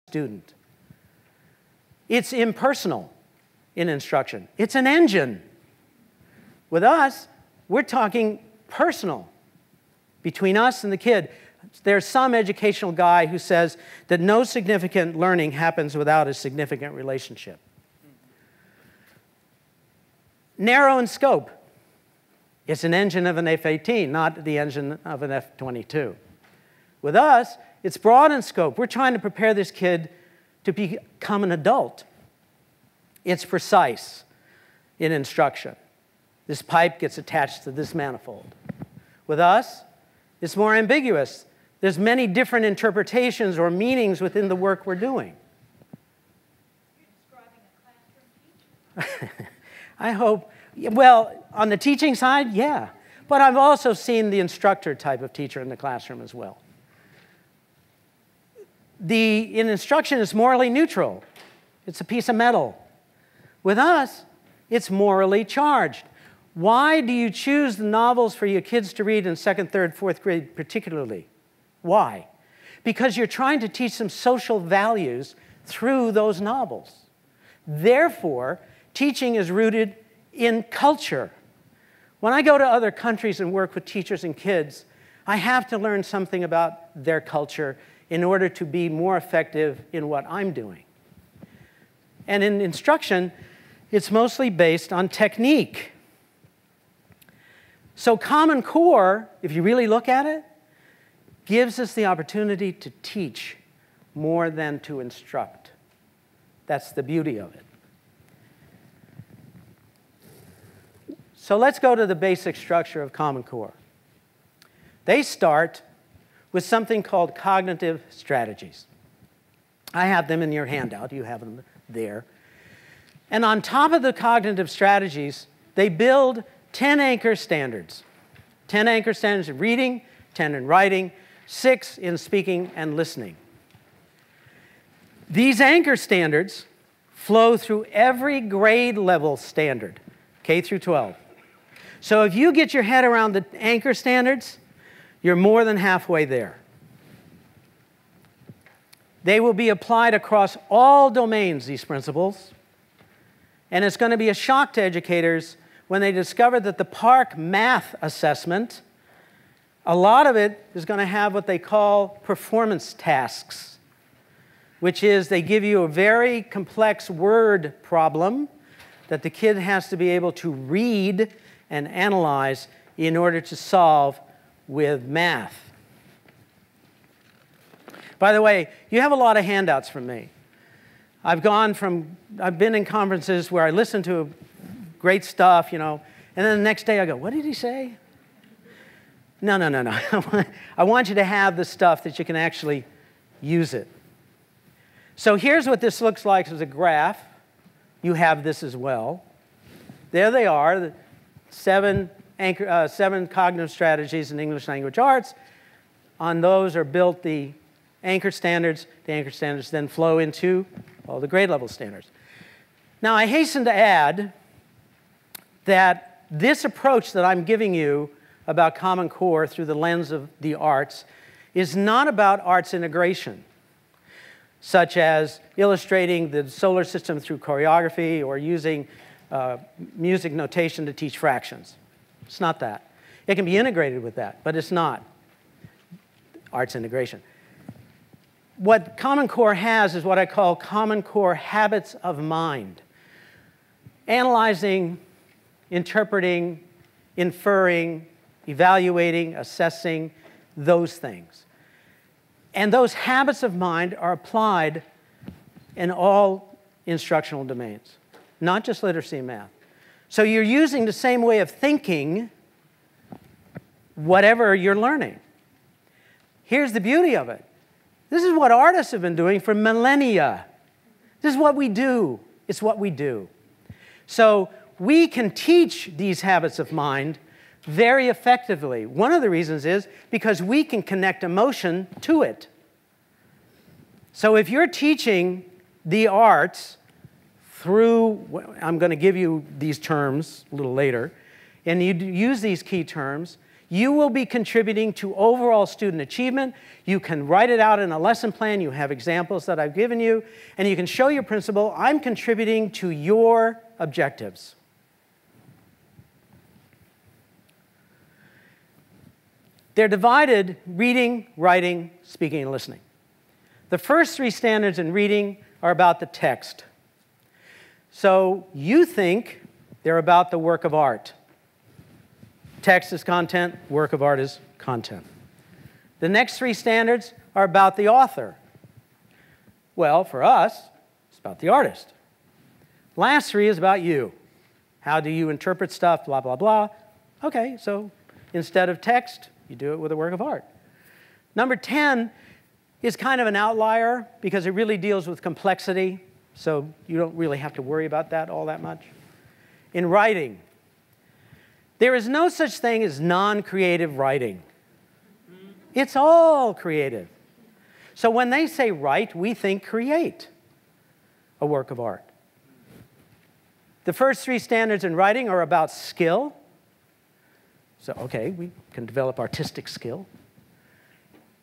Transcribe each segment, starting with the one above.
student. It's impersonal in instruction. It's an engine. With us, we're talking personal between us and the kid. There's some educational guy who says that no significant learning happens without a significant relationship. Narrow in scope. It's an engine of an F-18, not the engine of an F-22. With us, it's broad in scope. We're trying to prepare this kid to become an adult. It's precise in instruction. This pipe gets attached to this manifold. With us, it's more ambiguous. There's many different interpretations or meanings within the work we're doing. You're describing a classroom teacher? I hope, well, on the teaching side, yeah. But I've also seen the instructor type of teacher in the classroom as well. In instruction, it's morally neutral. It's a piece of metal. With us, it's morally charged. Why do you choose the novels for your kids to read in 2nd, 3rd, 4th grade particularly? Why? Because you're trying to teach them social values through those novels. Therefore, teaching is rooted in culture. When I go to other countries and work with teachers and kids, I have to learn something about their culture in order to be more effective in what I'm doing. And in instruction, it's mostly based on technique. So Common Core, if you really look at it, gives us the opportunity to teach more than to instruct. That's the beauty of it. So let's go to the basic structure of Common Core. They start with something called cognitive strategies. I have them in your handout. You have them there. And on top of the cognitive strategies, they build 10 anchor standards. 10 anchor standards in reading, 10 in writing, 6 in speaking and listening. These anchor standards flow through every grade level standard, K through 12. So if you get your head around the anchor standards, you're more than halfway there. They will be applied across all domains, these principles. And it's going to be a shock to educators when they discover that the PARCC math assessment, a lot of it is going to have what they call performance tasks, which is they give you a very complex word problem that the kid has to be able to read and analyze in order to solve with math. By the way, you have a lot of handouts from me. I've been in conferences where I listen to great stuff, you know, and then the next day I go, what did he say? No. I want you to have the stuff that you can actually use it. So here's what this looks like as a graph. You have this as well. There they are, the 7 cognitive strategies in English language arts. On those are built the anchor standards. The anchor standards then flow into all the grade level standards. Now, I hasten to add that this approach that I'm giving you about Common Core through the lens of the arts is not about arts integration, such as illustrating the solar system through choreography or using music notation to teach fractions. It's not that. It can be integrated with that, but it's not arts integration. What Common Core has is what I call Common Core habits of mind. Analyzing, interpreting, inferring, evaluating, assessing, those things. And those habits of mind are applied in all instructional domains, not just literacy and math. So you're using the same way of thinking whatever you're learning. Here's the beauty of it. This is what artists have been doing for millennia. This is what we do. It's what we do. So we can teach these habits of mind very effectively. One of the reasons is because we can connect emotion to it. So if you're teaching the arts through, I'm going to give you these terms a little later, and you use these key terms, You will be contributing to overall student achievement. You can write it out in a lesson plan. You have examples that I've given you. And you can show your principal, I'm contributing to your objectives. They're divided: reading, writing, speaking, and listening. The first 3 standards in reading are about the text. So you think they're about the work of art. Text is content, work of art is content. The next 3 standards are about the author. Well, for us, it's about the artist. Last 3 is about you. How do you interpret stuff, blah, blah, blah. Okay, so instead of text, you do it with a work of art. Number 10 is kind of an outlier because it really deals with complexity, so you don't really have to worry about that all that much. In writing, there is no such thing as non-creative writing. It's all creative. So when they say write, we think create a work of art. The first 3 standards in writing are about skill. So, okay, we can develop artistic skill.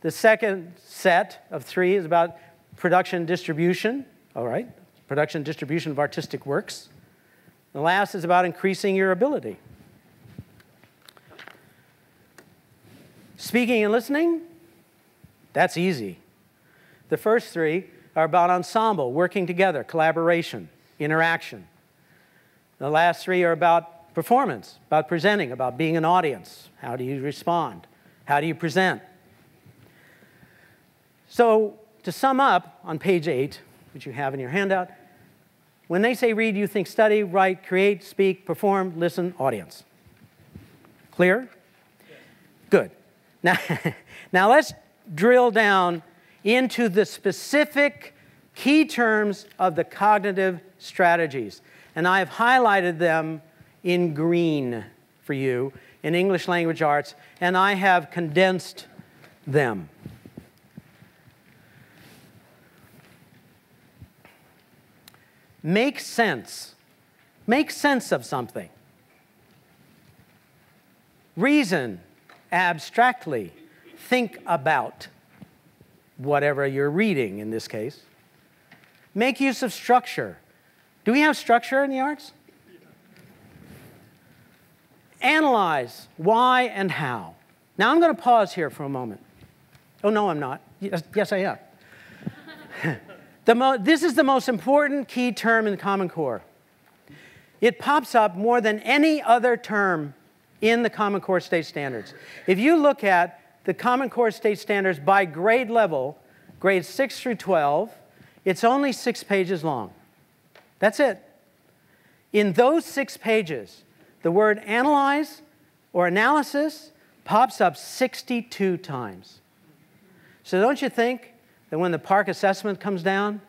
The second set of 3 is about production distribution. All right, production distribution of artistic works. The last is about increasing your ability. Speaking and listening, that's easy. The first 3 are about ensemble, working together, collaboration, interaction. The last 3 are about performance, about presenting, about being an audience. How do you respond? How do you present? So to sum up on page 8, which you have in your handout, when they say read, you think study, write, create, speak, perform, listen, audience. Clear? Yes. Good. Now let's drill down into the specific key terms of the cognitive strategies. And I've highlighted them in green for you in English language arts, and I have condensed them. Make sense. Make sense of something. Reason abstractly. Think about whatever you're reading in this case. Make use of structure. Do we have structure in the arts? Analyze why and how. Now I'm going to pause here for a moment. Oh, no, I'm not. Yes, I am. This is the most important key term in Common Core. It pops up more than any other term in the Common Core State Standards. If you look at the Common Core State Standards by grade level, grades 6 through 12, it's only 6 pages long. That's it. In those 6 pages, the word analyze or analysis pops up 62 times. So don't you think that when the PARC assessment comes down,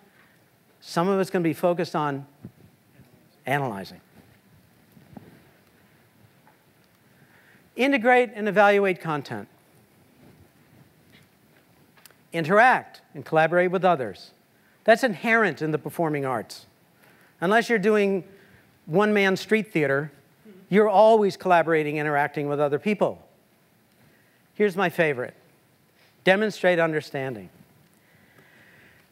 some of it's going to be focused on analyzing? Integrate and evaluate content. Interact and collaborate with others. That's inherent in the performing arts. Unless you're doing one-man street theater, you're always collaborating, interacting with other people. Here's my favorite. Demonstrate understanding.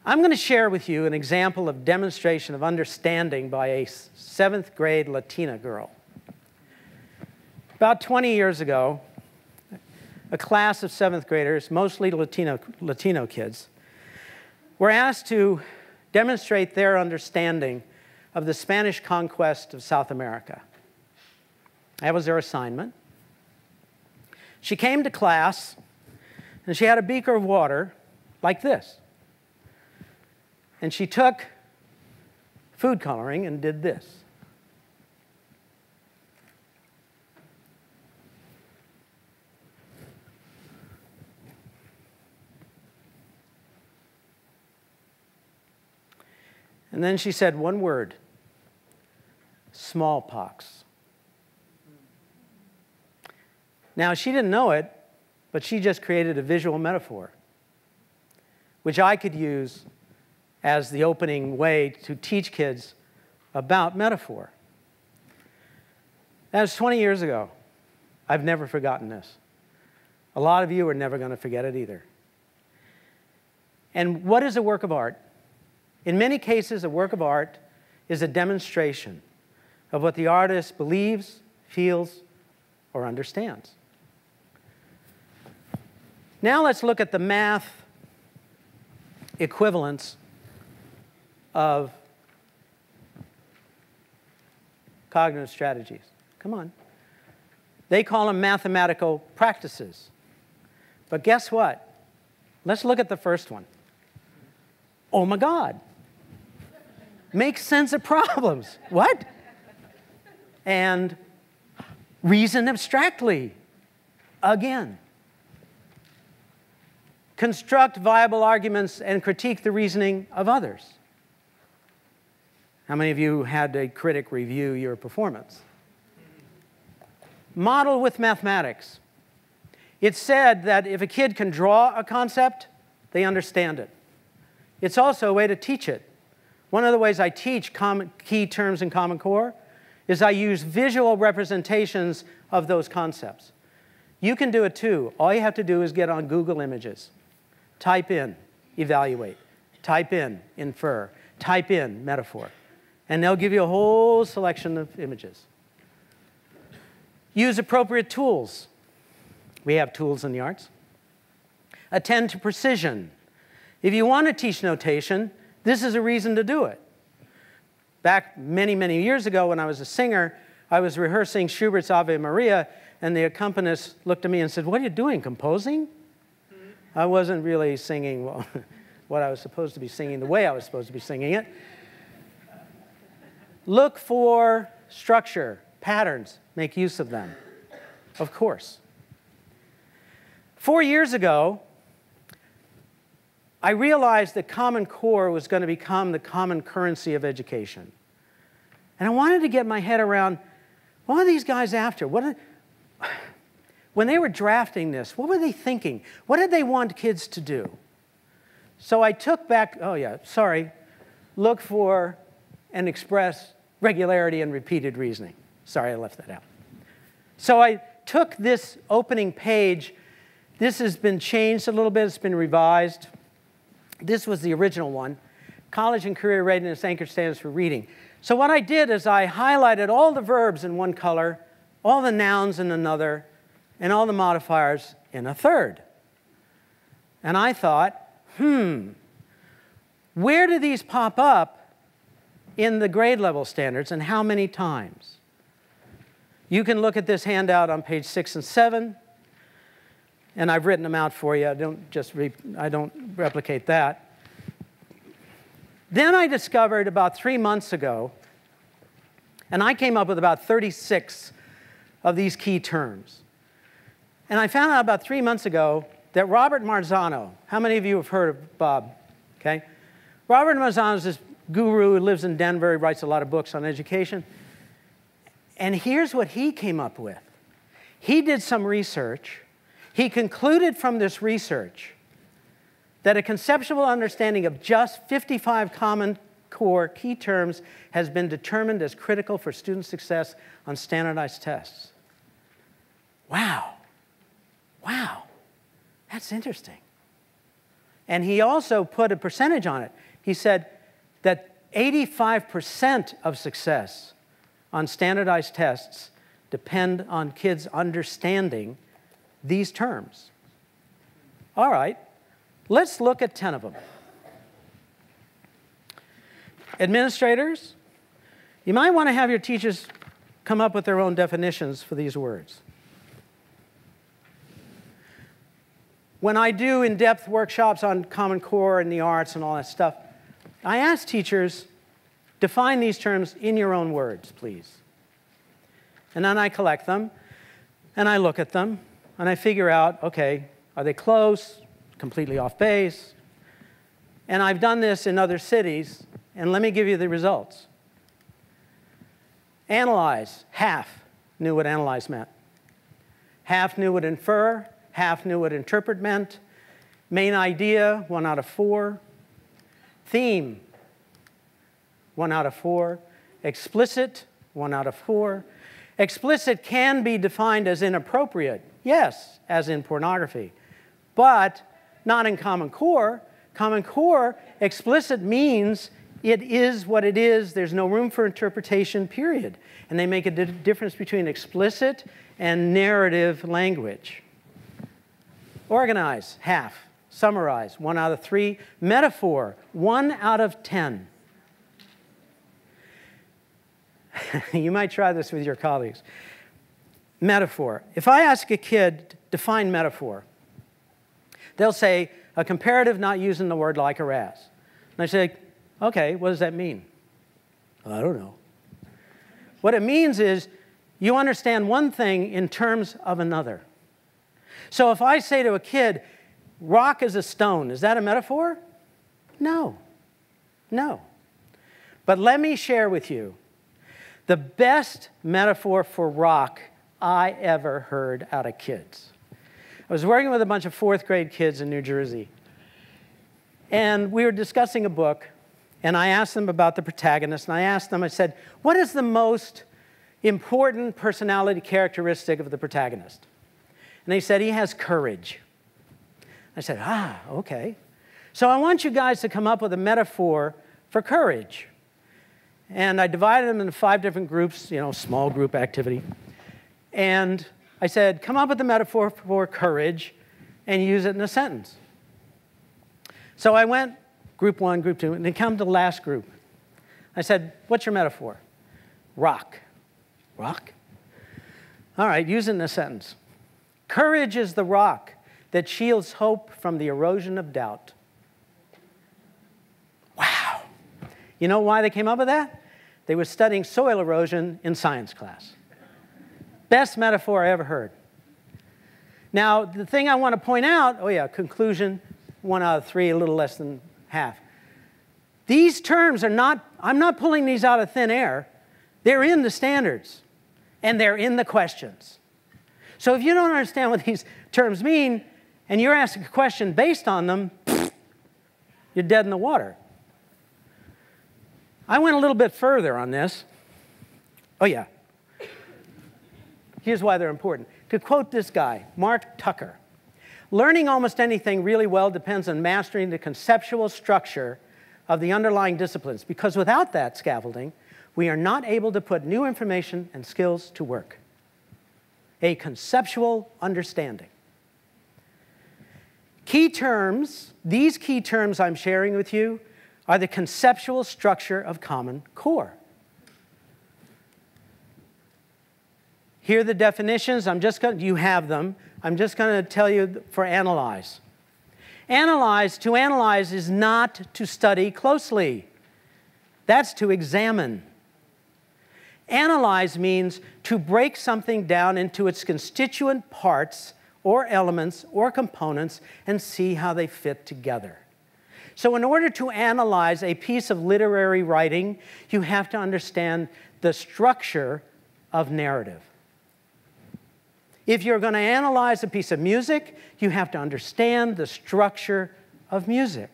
I'm going to share with you an example of demonstration of understanding by a 7th grade Latina girl. About 20 years ago, a class of 7th graders, mostly Latino kids, were asked to demonstrate their understanding of the Spanish conquest of South America. That was their assignment. She came to class, and she had a beaker of water like this. And she took food coloring and did this. And then she said one word: smallpox. Now, she didn't know it, but she just created a visual metaphor, which I could use as the opening way to teach kids about metaphor. That was 20 years ago. I've never forgotten this. A lot of you are never going to forget it either. And what is a work of art? In many cases, a work of art is a demonstration of what the artist believes, feels, or understands. Now let's look at the math equivalents of cognitive strategies. Come on. They call them mathematical practices. But guess what? Let's look at the first one. Oh my God. Make sense of problems. What? And reason abstractly. Again. Construct viable arguments and critique the reasoning of others. How many of you had a critic review your performance? Model with mathematics. It's said that if a kid can draw a concept, they understand it. It's also a way to teach it. One of the ways I teach key terms in Common Core is I use visual representations of those concepts. You can do it too. All you have to do is get on Google Images. Type in evaluate. Type in infer. Type in metaphor. And they'll give you a whole selection of images. Use appropriate tools. We have tools in the arts. Attend to precision. If you want to teach notation, this is a reason to do it. Back many, many years ago when I was a singer, I was rehearsing Schubert's Ave Maria, and the accompanist looked at me and said, "What are you doing, composing?" I wasn't really singing what I was supposed to be singing, the way I was supposed to be singing it. Look for structure, patterns, make use of them, of course. 4 years ago, I realized that Common Core was going to become the common currency of education. And I wanted to get my head around, what are these guys after? When they were drafting this, what were they thinking? What did they want kids to do? So I took back, look for and express regularity and repeated reasoning. Sorry, I left that out. So I took this opening page. This has been changed a little bit. It's been revised. This was the original one. College and career readiness anchor standards for reading. So what I did is I highlighted all the verbs in one color, all the nouns in another, and all the modifiers in a third. And I thought, where do these pop up in the grade level standards and how many times? You can look at this handout on page 6 and 7, and I've written them out for you. I don't replicate that. Then I discovered about 3 months ago, and I came up with about 36 of these key terms. And I found out about 3 months ago that Robert Marzano, how many of you have heard of Bob? Okay. Robert Marzano is this guru who lives in Denver. He writes a lot of books on education. And here's what he came up with. He did some research. He concluded from this research that a conceptual understanding of just 55 Common Core key terms has been determined as critical for student success on standardized tests. Wow. Wow. That's interesting. And he also put a percentage on it. He said that 85% of success on standardized tests depend on kids understanding these terms. All right, let's look at 10 of them. Administrators, you might want to have your teachers come up with their own definitions for these words. When I do in-depth workshops on Common Core and the arts and all that stuff, I ask teachers, define these terms in your own words, please. And then I collect them, and I look at them, and I figure out, okay, are they close, completely off base? And I've done this in other cities, and let me give you the results. Analyze, half knew what analyze meant. Half knew what infer, half knew what interpret meant. Main idea, 1 out of 4. Theme, 1 out of 4. Explicit, 1 out of 4. Explicit can be defined as inappropriate. Yes, as in pornography. But not in Common Core. Common Core, explicit means it is what it is. There's no room for interpretation, period. And they make a difference between explicit and narrative language. Organize, half. Summarize, 1 out of 3. Metaphor, 1 out of 10. You might try this with your colleagues. Metaphor. If I ask a kid, define metaphor, they'll say, a comparative not using the word like or as. And I say, okay, what does that mean? I don't know. What it means is you understand one thing in terms of another. So if I say to a kid, rock is a stone, is that a metaphor? No. No. But let me share with you the best metaphor for rock I ever heard out of kids. I was working with a bunch of 4th grade kids in New Jersey. And we were discussing a book, and I asked them about the protagonist, and I asked them, I said, what is the most important personality characteristic of the protagonist? And they said, he has courage. I said, okay. So I want you guys to come up with a metaphor for courage. And I divided them into 5 different groups, small group activity. And I said, come up with a metaphor for courage and use it in a sentence. So I went group 1, group 2, and then come to the last group. I said, what's your metaphor? Rock. Rock? All right, use it in a sentence. Courage is the rock that shields hope from the erosion of doubt. Wow. You know why they came up with that? They were studying soil erosion in science class. Best metaphor I ever heard. Now, the thing I want to point out, conclusion, 1 out of 3, a little less than half. These terms are not, I'm not pulling these out of thin air. They're in the standards, and they're in the questions. So if you don't understand what these terms mean, and you're asking a question based on them, you're dead in the water. I went a little bit further on this. Here's why they're important. To quote this guy, Mark Tucker, learning almost anything really well depends on mastering the conceptual structure of the underlying disciplines, because without that scaffolding, we are not able to put new information and skills to work. A conceptual understanding. Key terms, these key terms I'm sharing with you, are the conceptual structure of Common Core. Here are the definitions. You have them. I'm just going to tell you for analyze. To analyze is not to study closely. That's to examine. Analyze means to break something down into its constituent parts or elements or components and see how they fit together. So in order to analyze a piece of literary writing, you have to understand the structure of narrative. If you're going to analyze a piece of music, you have to understand the structure of music.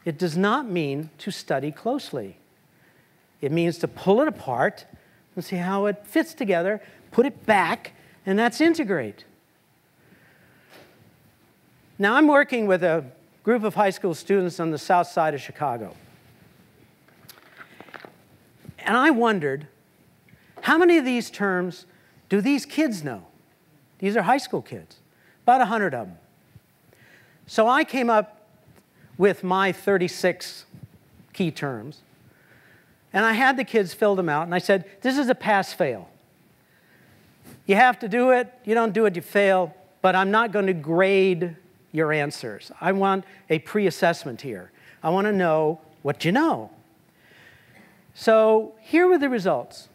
It does not mean to study closely. It means to pull it apart and see how it fits together, put it back, and that's integrate. Now, I'm working with a group of high school students on the south side of Chicago. And I wondered, how many of these terms do these kids know? These are high school kids, about 100 of them. So I came up with my 36 key terms, and I had the kids fill them out, and I said, this is a pass-fail. You have to do it. You don't do it, you fail, but I'm not going to grade your answers. I want a pre-assessment here. I want to know what you know. So here were the results.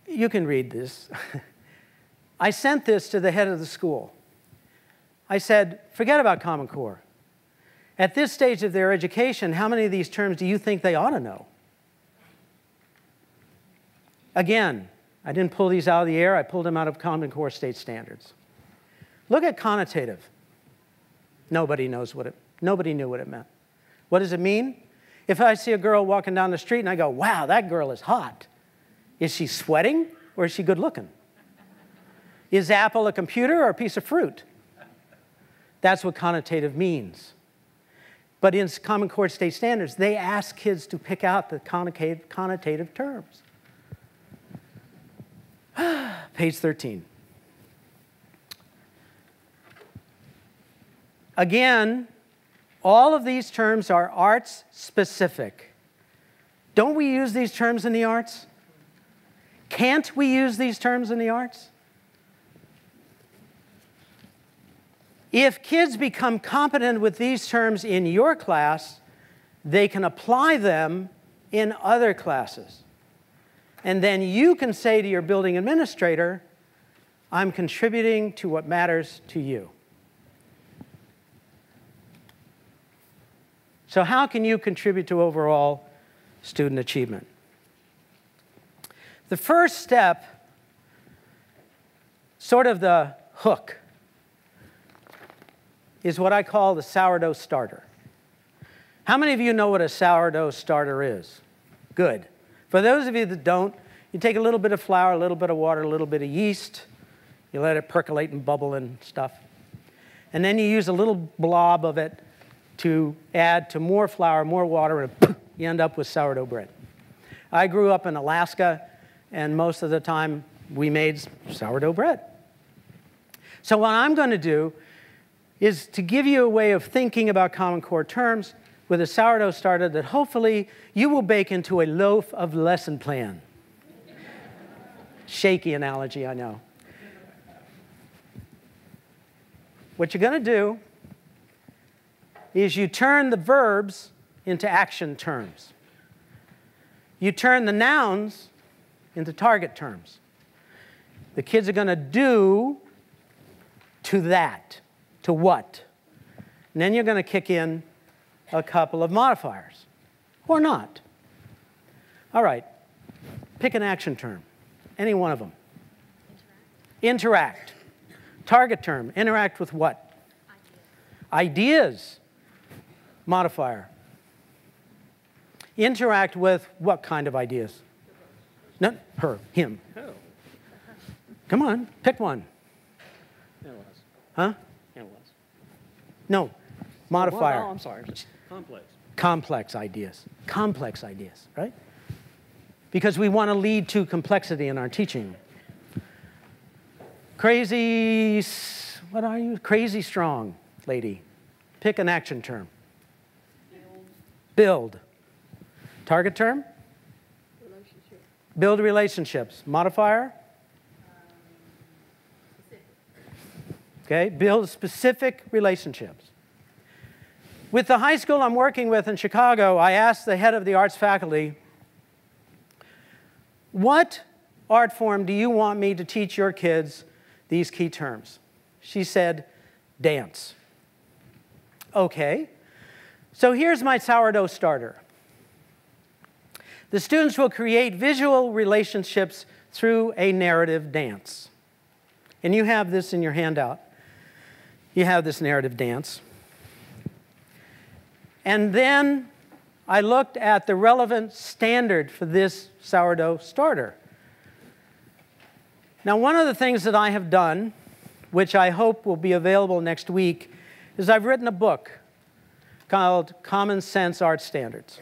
You can read this. I sent this to the head of the school. I said, forget about Common Core. At this stage of their education, how many of these terms do you think they ought to know? Again, I didn't pull these out of the air. I pulled them out of Common Core state standards. Look at connotative. Nobody knew what it meant. What does it mean? If I see a girl walking down the street and I go, wow, that girl is hot, is she sweating or is she good looking? Is Apple a computer or a piece of fruit? That's what connotative means. But in Common Core State Standards, they ask kids to pick out the connotative terms. Page 13. Again, all of these terms are arts specific. Don't we use these terms in the arts? Can't we use these terms in the arts? If kids become competent with these terms in your class, they can apply them in other classes. And then you can say to your building administrator, I'm contributing to what matters to you. So how can you contribute to overall student achievement? The first step, sort of the hook, is what I call the sourdough starter. How many of you know what a sourdough starter is? Good. For those of you that don't, you take a little bit of flour, a little bit of water, a little bit of yeast, you let it percolate and bubble and stuff, and then you use a little blob of it to add to more flour, more water, and you end up with sourdough bread. I grew up in Alaska, and most of the time we made sourdough bread. So what I'm going to do is to give you a way of thinking about Common Core terms with a sourdough starter that hopefully you will bake into a loaf of lesson plan. Shaky analogy, I know. What you're going to do is you turn the verbs into action terms. You turn the nouns into target terms. The kids are going to do to that. To what? And then you're going to kick in a couple of modifiers, or not. All right, pick an action term, any one of them. Interact. Target term, interact with what? Ideas. Modifier. Interact with what kind of ideas? No, her, him. Come on, pick one. Huh? No, modifier. Oh, I'm sorry. Complex. Complex ideas. Complex ideas, right? Because we want to lead to complexity in our teaching. Crazy, what are you? Crazy strong, lady. Pick an action term. Build. Target term? Relationship. Build relationships. Modifier? Okay, build specific relationships. With the high school I'm working with in Chicago, I asked the head of the arts faculty, what art form do you want me to teach your kids these key terms? She said, dance. Okay, so here's my sourdough starter. The students will create visual relationships through a narrative dance. And you have this in your handout. You have this narrative dance. And then I looked at the relevant standard for this sourdough starter. Now, one of the things that I have done, which I hope will be available next week, is I've written a book called Common Sense Art Standards.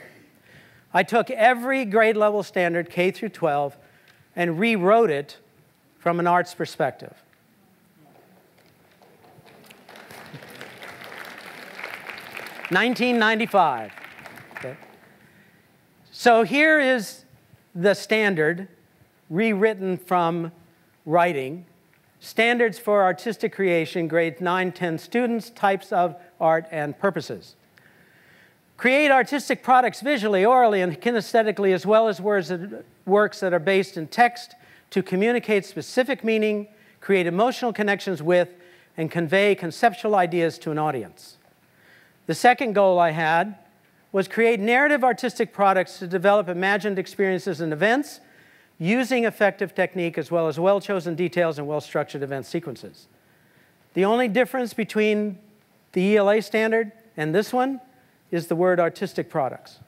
I took every grade level standard, K through 12, and rewrote it from an arts perspective. $1995. Okay. So here is the standard, rewritten from writing. Standards for artistic creation, grades 9, 10 students, types of art and purposes. Create artistic products visually, orally, and kinesthetically, as well as works that are based in text to communicate specific meaning, create emotional connections with, and convey conceptual ideas to an audience. The second goal I had was create narrative artistic products to develop imagined experiences and events using effective technique as well as well-chosen details and well-structured event sequences. The only difference between the ELA standard and this one is the word artistic products.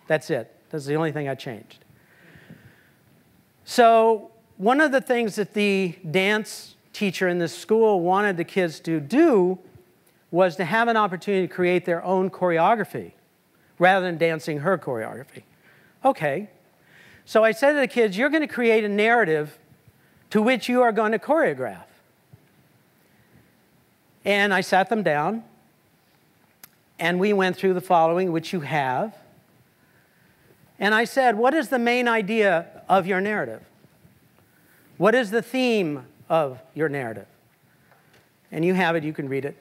That's it. That's the only thing I changed. So one of the things that the dance teacher in this school wanted the kids to do was to have an opportunity to create their own choreography rather than dancing her choreography. Okay. So I said to the kids, you're going to create a narrative to which you are going to choreograph. And I sat them down, and we went through the following, which you have. And I said, what is the main idea of your narrative? What is the theme of your narrative? And you have it, you can read it.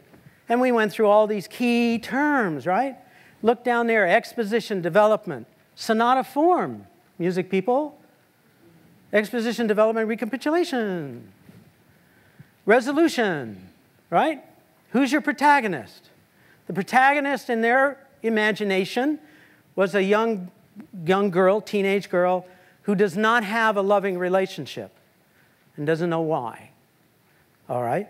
And we went through all these key terms, right? Look down there, exposition, development, sonata form, music people, exposition, development, recapitulation, resolution, right? Who's your protagonist? The protagonist in their imagination was a young girl, teenage girl, who does not have a loving relationship and doesn't know why. All right?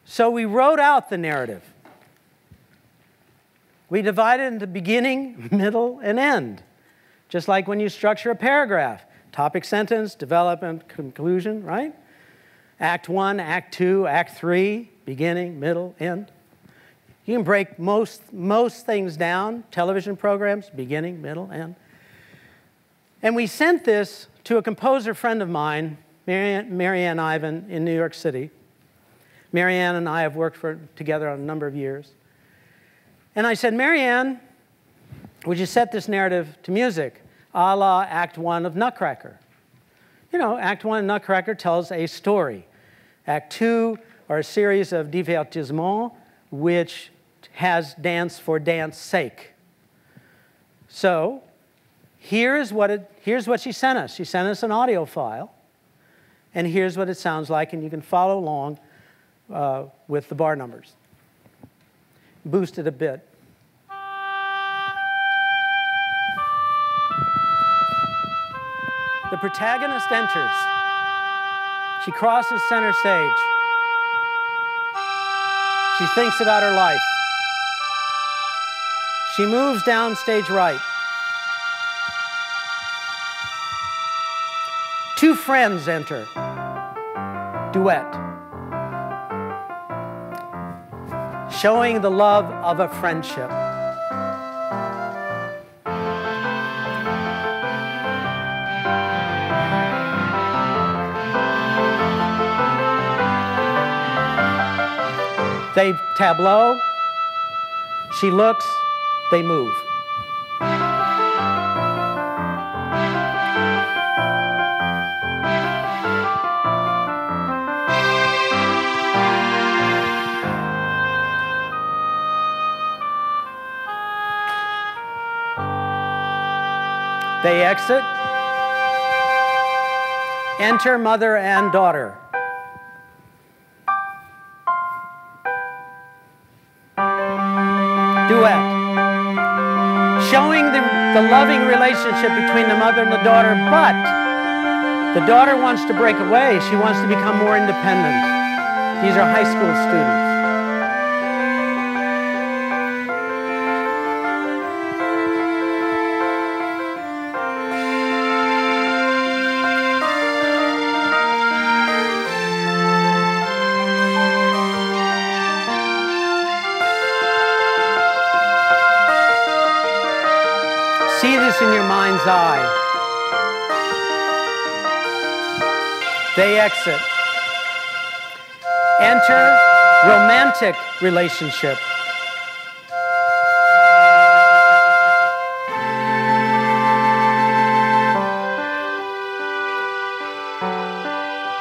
So we wrote out the narrative. We divided into beginning, middle, and end. Just like when you structure a paragraph. Topic, sentence, development, conclusion, right? Act 1, Act 2, Act 3, beginning, middle, end. You can break most things down, television programs, beginning, middle, end. And we sent this to a composer friend of mine, Marianne Ivan, in New York City. Marianne and I have worked together on a number of years. And I said, Marianne, would you set this narrative to music, a la Act 1 of Nutcracker? You know, Act 1 of Nutcracker tells a story. Act 2 are a series of divertissements, which has dance for dance's sake. So here's what she sent us. She sent us an audio file, and here's what it sounds like, and you can follow along with the bar numbers. Boost it a bit. The protagonist enters. She crosses center stage. She thinks about her life. She moves down stage right. Two friends enter. Duet. Showing the love of a friendship. They tableau, she looks, they move. They exit, enter mother and daughter. Duet. Showing the loving relationship between the mother and the daughter, but the daughter wants to break away. She wants to become more independent. These are high school students. See this in your mind's eye. They exit. Enter romantic relationship.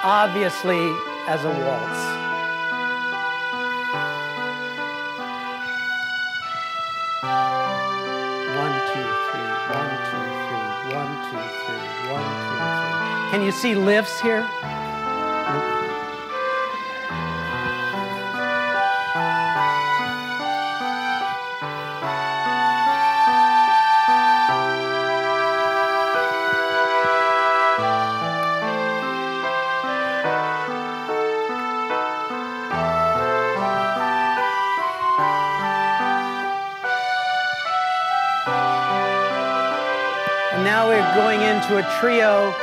Obviously, as a waltz. Can you see lifts here? going into a trio